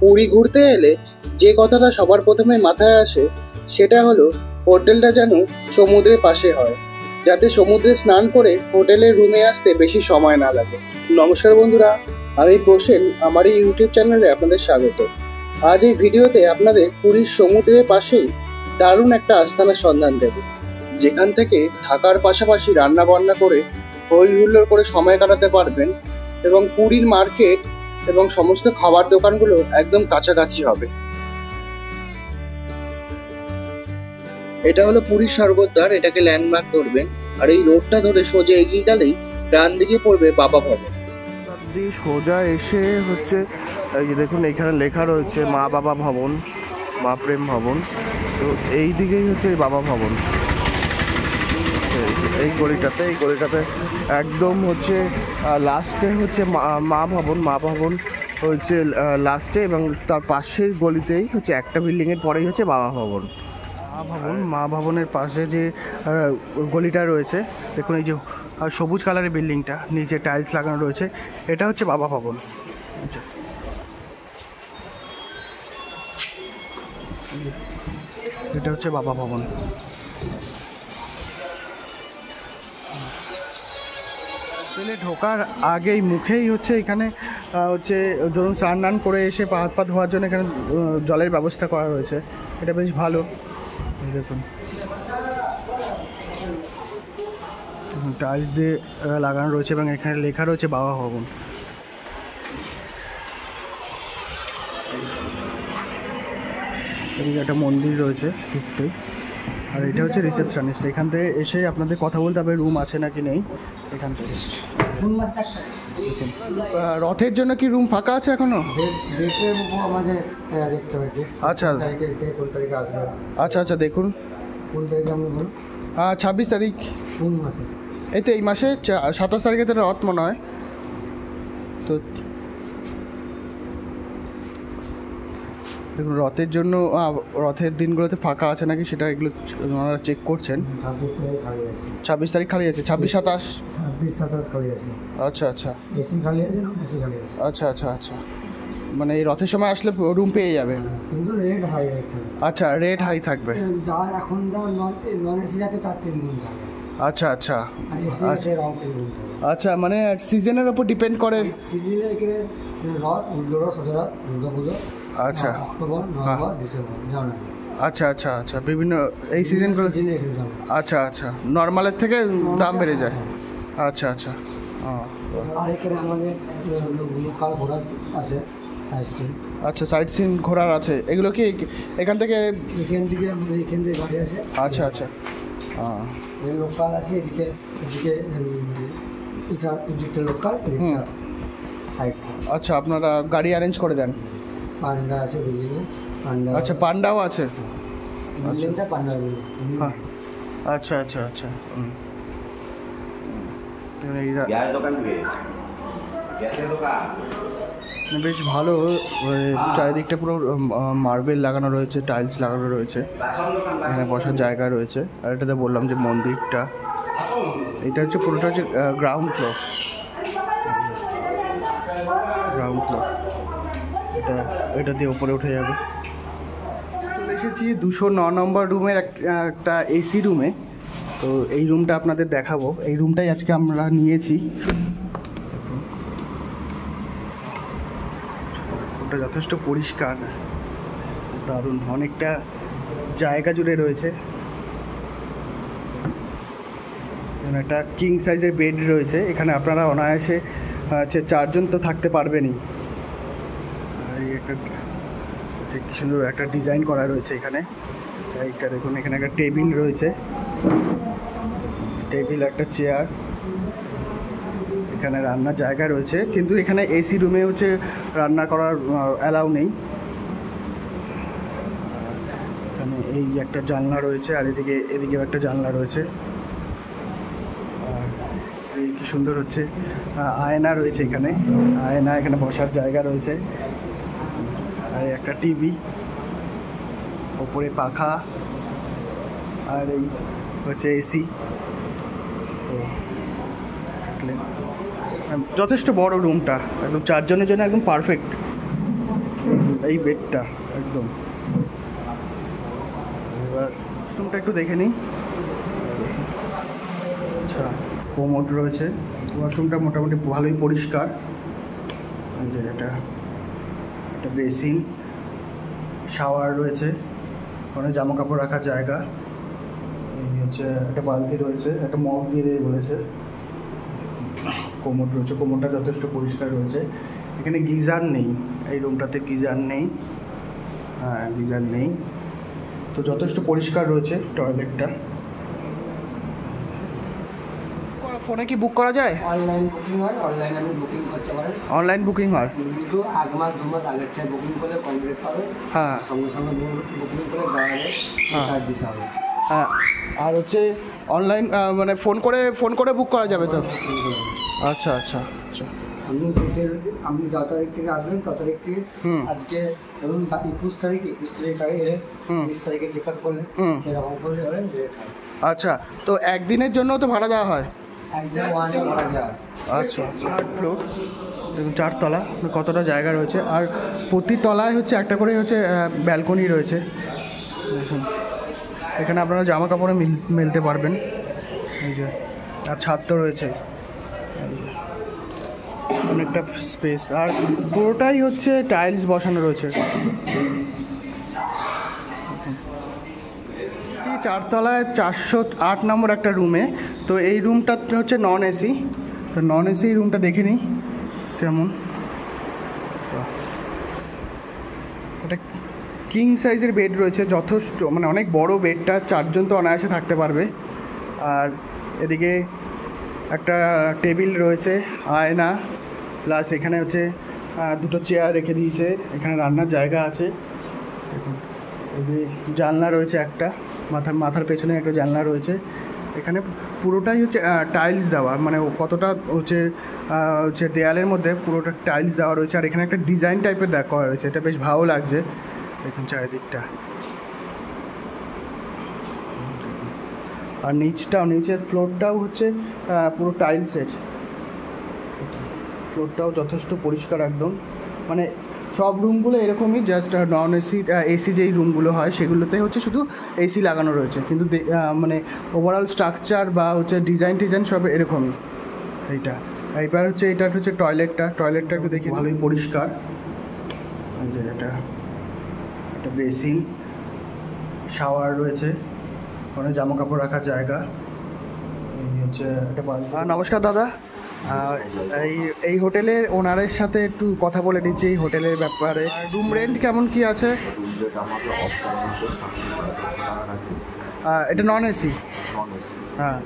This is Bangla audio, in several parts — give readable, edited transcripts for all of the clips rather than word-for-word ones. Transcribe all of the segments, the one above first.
পুরী ঘুরতে এলে যে কথাটা সবার প্রথমে মাথায় আসে সেটা হলো হোটেলটা যেন সমুদ্রের পাশে হয়, যাতে সমুদ্রে স্নান করে হোটেলের রুমে আসতে বেশি সময় না লাগে। নমস্কার বন্ধুরা, আমি প্রসেন, আমার এই ইউটিউব চ্যানেলে আপনাদের স্বাগত। আজ এই ভিডিওতে আপনাদের পুরীর সমুদ্রের পাশেই দারুণ একটা আস্তানার সন্ধান দেব, যেখান থেকে থাকার পাশাপাশি রান্না বান্না করে হই হুল্লোড় করে সময় কাটাতে পারবেন এবং পুরীর মার্কেট এবং সমস্ত খাবার দোকানগুলো একদম কাছাকাছি হবে। এটা হলো পুরীর স্বর্গদ্বার, এটাকে ল্যান্ডমার্ক ধরবেন, আর এই রোডটা ধরে সোজা এগিয়ে গেলেই ডান দিকে পড়বে বাবা ভবন। সোজা এসে হচ্ছে এই যে দেখুন এখানে লেখা রয়েছে মা বাবা ভবন, মা প্রেম ভবন। তো এই দিকেই হচ্ছে এই বাবা ভবন, এই গলিটাতে একদম হচ্ছে লাস্টে হচ্ছে মা ভবন হচ্ছে লাস্টে, এবং তার পাশের গলিতেই হচ্ছে একটা বিল্ডিংয়ের পরেই হচ্ছে বাবা ভবন। মা ভবনের পাশে যে গলিটা রয়েছে দেখুন, এই যে সবুজ কালারের বিল্ডিংটা, নিচে টাইলস লাগানো রয়েছে, এটা হচ্ছে বাবা ভবন। এটা হচ্ছে বাবা ভবন। হোটেলে ঢোকার আগেই মুখেই হচ্ছে এখানে হচ্ছে ধরুন স্নান করে এসে পা হাত পা ধোয়ার জন্য এখানে জলের ব্যবস্থা করা রয়েছে, এটা বেশ ভালো। দেখুন টাইলস দিয়ে লাগানো রয়েছে এবং এখানে লেখা রয়েছে বাবা ভবন। এদিকে একটা মন্দির রয়েছে ঢুকতেই, আর এটা হচ্ছে রিসেপশনিস্ট। এখান থেকে এসে আপনাদের কথা বলতে হবে রুম আছে নাকি নেই। এখান থেকে রথের জন্য কি রুম ফাঁকা আছে এখনো? আচ্ছা আচ্ছা আচ্ছা, দেখুন 26 তারিখ, এই তো এই মাসে 27 তারিখে তো রথ মনে হয়। তো দেখুন রথের জন্য রথের দিনগুলোতে ফাঁকা আছে নাকি সেটা এগুলো ওনারা চেক করছেন। 26 তারিখ খালি আছে, 26, 27 খালি আছে। আচ্ছা আচ্ছা, এসি খালি আছে না? এসি খালি আছে। আচ্ছা আচ্ছা আচ্ছা, মানে এই রথের সময় আসলে রুম পেয়ে যাবে, কিন্তু রেট হাই আছে। আচ্ছা, রেট হাই থাকবে। যা এখন যা নন এসি যাচ্ছে তার 3 গুণ থাকবে। আচ্ছা আচ্ছা আচ্ছা, মানে সিজনের উপর ডিপেন্ড করে। সিজনে এখানে আচ্ছা অক্টোবর, নভেম্বর, ডিসেম্বর, জানুয়ারি। আচ্ছা আচ্ছা আচ্ছা, বিভিন্ন এই সিজনগুলো। আচ্ছা আচ্ছা, নর্মালের থেকে দাম বেড়ে যায়। আচ্ছা আচ্ছা, আর এখানে আমাদের লোকাল ঘোরার আছে, সাইট সিন। আচ্ছা, সাইট সিন ঘোরার আছে, এগুলো কি এখান থেকে আমাদের এখান থেকে গাড়ি আছে। আচ্ছা আচ্ছা, লোকাল আছে এদিকে, এটা লোকাল সাইড। আচ্ছা, আপনারা গাড়ি অ্যারেঞ্জ করে দেন? পান্ডা আছে বিল্ডিংয়ে, পান্ডা। আচ্ছা, পান্ডাও আছে বিল্ডিংটা, পান্ডা। হ্যাঁ, আচ্ছা আচ্ছা আচ্ছা। বেশ ভালো, চারিদিকটা পুরো মার্বেল লাগানো রয়েছে, টাইলস লাগানো রয়েছে, এখানে বসার জায়গা রয়েছে। আর এটাতে বললাম যে মন্দিরটা, এটা হচ্ছে পুরোটা হচ্ছে গ্রাউন্ড ফ্লোর। এটা দিয়ে উপরে উঠে যাবে। চলে এসেছি 209 নম্বর রুমের একটা এসি রুমে। তো এই রুমটা আপনাদের দেখাবো, এই রুমটাই আজকে আমরা নিয়েছি। ওটা যথেষ্ট পরিষ্কার, দারুণ, অনেকটা জায়গা জুড়ে রয়েছে। একটা কিং সাইজের বেড রয়েছে, এখানে আপনারা অনায়াসে 4 জন তো থাকতে পারবেনই। একটা কি সুন্দর একটা ডিজাইন করা রয়েছে এখানে। এইটা দেখুন, এখানে একটা টেবিল রয়েছে, টেবিল, একটা চেয়ার, এখানে রান্নার জায়গা রয়েছে, কিন্তু এখানে এসি রুমে হচ্ছে রান্না করার অ্যালাউ নেই। এখানে এই একটা জানলা রয়েছে, আর এদিকেও একটা জানলা রয়েছে। আর এই কি সুন্দর হচ্ছে আয়না রয়েছে এখানে, আয়না, এখানে বসার জায়গা রয়েছে, আর একটা টিভি, ওপরে পাখা, আর এই হচ্ছে এসি। তো যথেষ্ট বড় রুমটা, একদম 4 জনের জন্য একদম পারফেক্ট। এই বেডটা একদম। এবার ওয়াশরুমটা একটু দেখে নিই। আচ্ছা, কোমোড রয়েছে, ওয়াশরুমটা মোটামুটি ভালোই পরিষ্কার। যে এটা একটা বেসিন, শাওয়ার রয়েছে, ওখানে জামা কাপড় রাখার জায়গা, এই হচ্ছে একটা বালতি রয়েছে, একটা মগ দিয়ে দিয়ে বলেছে। কোমোড রয়েছে, কোমোডটা যথেষ্ট পরিষ্কার রয়েছে। এখানে গিজার নেই, এই রুমটাতে গিজার নেই। হ্যাঁ, গিজার নেই, তো যথেষ্ট পরিষ্কার রয়েছে টয়লেটটা। ফোনে কি বুক করা যায়? অনলাইন বুকিং হয়, অনলাইনে আপনি বুকিং করতে পারেন। অনলাইন বুকিং হয়, কিন্তু 1 মাস 2 মাস আগের থেকে বুকিং করলে কম রেট পাবে। হ্যাঁ, সঙ্গে সঙ্গে বুকিং করে গাড়ি চার্জ দিতে হবে। হ্যাঁ। আর হচ্ছে অনলাইন মানে ফোন করে বুক করা যাবে তো? আচ্ছা আচ্ছা আচ্ছা। আপনি যত তারিখ থেকে আসবেন তত তারিখ থেকে, আজকে ধরুন 21 তারিখ আগে এলে 20 তারিখে চেক আউট করলে সেরকম করলে রেট হয়। আচ্ছা, তো একদিনের জন্য তো ভাড়া দেওয়া হয়? একদম ওয়ানে ভাড়া দেওয়া হয়। আচ্ছা, 8 ফ্লোর, 4 তলা, কতটা জায়গা রয়েছে। আর প্রতি তলায় হচ্ছে একটা করে হচ্ছে ব্যালকনি রয়েছে। দেখুন, এখানে আপনারা জামা কাপড়ে মেলতে পারবেন। এই যে, আর ছাদ তো রয়েছে, অনেকটা স্পেস। আর পুরোটাই হচ্ছে টাইলস বসানো রয়েছে। 4 তলায় 408 নম্বর একটা রুমে। তো এই রুমটা হচ্ছে নন এসি। তো নন এসি রুমটা দেখে নিই কেমন। এটা কিং সাইজের বেড রয়েছে, যথেষ্ট মানে অনেক বড় বেডটা, 4 জন তো অনায়াসে থাকতে পারবে। আর এদিকে একটা টেবিল রয়েছে, আয়না, প্লাস এখানে হচ্ছে 2টো চেয়ার রেখে দিয়েছে। এখানে রান্নার জায়গা আছে। জানলা রয়েছে একটা, মাথার পেছনে একটা জানলা রয়েছে। এখানে পুরোটাই হচ্ছে টাইলস দেওয়া, মানে কতটা হচ্ছে দেয়ালের মধ্যে পুরোটা টাইলস দেওয়া রয়েছে। আর এখানে একটা ডিজাইন টাইপের দেখা রয়েছে, এটা বেশ ভালো লাগছে। দেখুন চারিদিকটা। আর নিচের ফ্লোরটাও হচ্ছে পুরো টাইলসের। ফ্লোরটাও যথেষ্ট পরিষ্কার একদম। মানে সব রুমগুলো এরকমই, জাস্ট নন এসি, এসি যেই রুমগুলো হয় সেগুলোতে হচ্ছে শুধু এসি লাগানো রয়েছে, কিন্তু মানে ওভারঅল স্ট্রাকচার বা হচ্ছে ডিজাইন সব এরকমই। এইবার হচ্ছে এটা হচ্ছে টয়লেটটা একটু দেখি, ভালোই পরিষ্কার। যে এটা একটা বেসিন, শাওয়ার রয়েছে, ওখানে জামা কাপড় রাখার জায়গা, এই হচ্ছে একটা বালতি। নমস্কার দাদা, এই হোটেলের ওনারের সাথে একটু কথা বলে নিচ্ছি এই হোটেলের ব্যাপারে। রুম রেন্ট কেমন কি আছে? এটা নন এসি? হ্যাঁ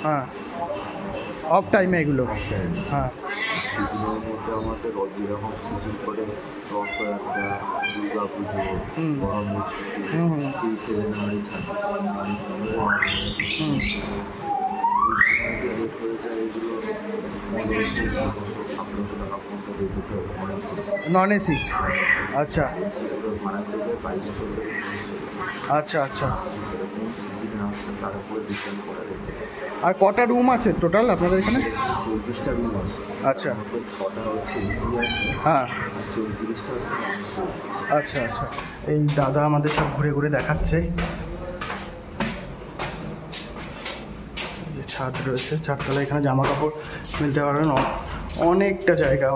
হ্যাঁ, অফ টাইমে এগুলো? হ্যাঁ। আমাদের যেরকম সিজন করে রথযাত্রা, দুর্গা পুজো, জানুয়ারি, 26 নন এসি? আচ্ছা আচ্ছা আচ্ছা। আর কটা রুম আছে টোটাল আপনাদের এখানে? 24টা রুম আছে। আচ্ছা, 6টা হচ্ছে এসি আছে, হ্যাঁ, 34টা। আচ্ছা আচ্ছা। এই দাদা আমাদের সব ঘুরে ঘুরে দেখাচ্ছে। যে ছাদ রয়েছে, 4 তলায়, এখানে জামা কাপড় মিলতে পারবেন। অনেকটা জায়গা।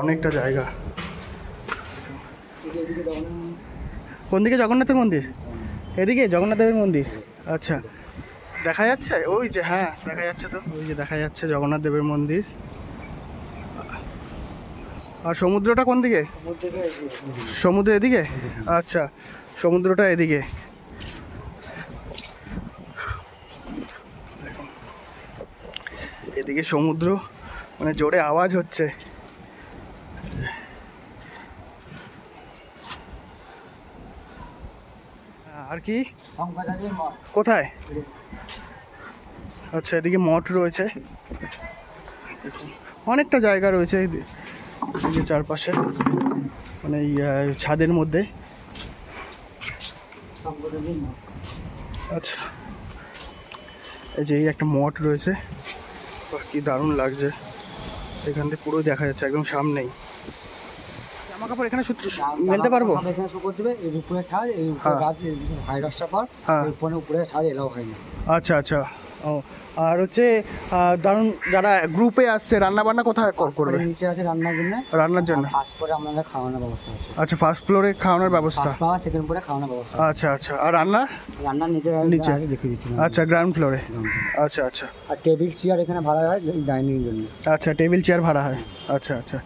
কোন দিকে? জগন্নাথের মন্দির? এদিকে জগন্নাথের মন্দির? আচ্ছা, দেখা যাচ্ছে ওই যে, হ্যাঁ দেখা যাচ্ছে, তো ওই যে দেখা যাচ্ছে জগন্নাথ দেবের মন্দির। আর সমুদ্রটা কোন দিকে? সমুদ্র এদিকে? আচ্ছা, সমুদ্রটা এদিকে। এদিকে সমুদ্র, মানে জোরে আওয়াজ হচ্ছে। আর কি কোথায়? আচ্ছা, এদিকে মঠ রয়েছে, অনেকটা জায়গা রয়েছে এই চারপাশে, মানে এই ছাদের মধ্যে। আচ্ছা, এই যে একটা মঠ রয়েছে, কি দারুণ লাগছে। এখান থেকে পুরো দেখা যাচ্ছে একদম সামনেই। জামা কাপড় এখানে মেলতে পারবো? এখানে শুকর দেবে, এর উপরে ছাদ, এই উপরে হ্যাঁ। গাছ, সাড়ে 10টার পর হ্যাঁ। এর উপরে ছাদ এলাও হয় না। আচ্ছা আচ্ছা। ও আর হচ্ছে ধরুন যারা গ্রুপে আসছে রান্না বান্না কোথায় করবে? নিচে আছে রান্নার জন্য। রান্নার জন্য ফার্স্ট ফ্লোরে আমাদের খাওয়ানোর ব্যবস্থা আছে। আচ্ছা, ফার্স্ট ফ্লোরে খাওয়ানোর ব্যবস্থা। ফার্স্ট ফ্লোর, সেকেন্ড ফ্লোরে খাওয়ানোর ব্যবস্থা। আচ্ছা আচ্ছা। আর রান্না? রান্নার নিচে নিচে। দেখিয়ে দিচ্ছি। আচ্ছা, গ্রাউন্ড ফ্লোরে। আচ্ছা আচ্ছা। আর টেবিল চেয়ার এখানে ভাড়া হয় ডাইনিং জন্য। আচ্ছা, টেবিল চেয়ার ভাড়া হয়। আচ্ছা আচ্ছা,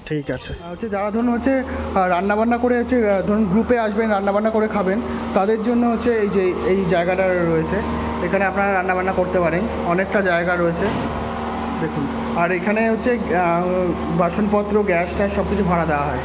ঠিক আছে। হচ্ছে যারা ধরুন হচ্ছে রান্নাবান্না করে হচ্ছে ধরুন গ্রুপে আসবেন, রান্নাবান্না করে খাবেন, তাদের জন্য হচ্ছে এই যে এই জায়গাটা রয়েছে, এখানে আপনারা রান্নাবান্না করতে পারেন। অনেকটা জায়গা রয়েছে দেখুন। আর এখানে হচ্ছে বাসনপত্র, গ্যাস ট্যাস সব কিছু ভাড়া দেওয়া হয়।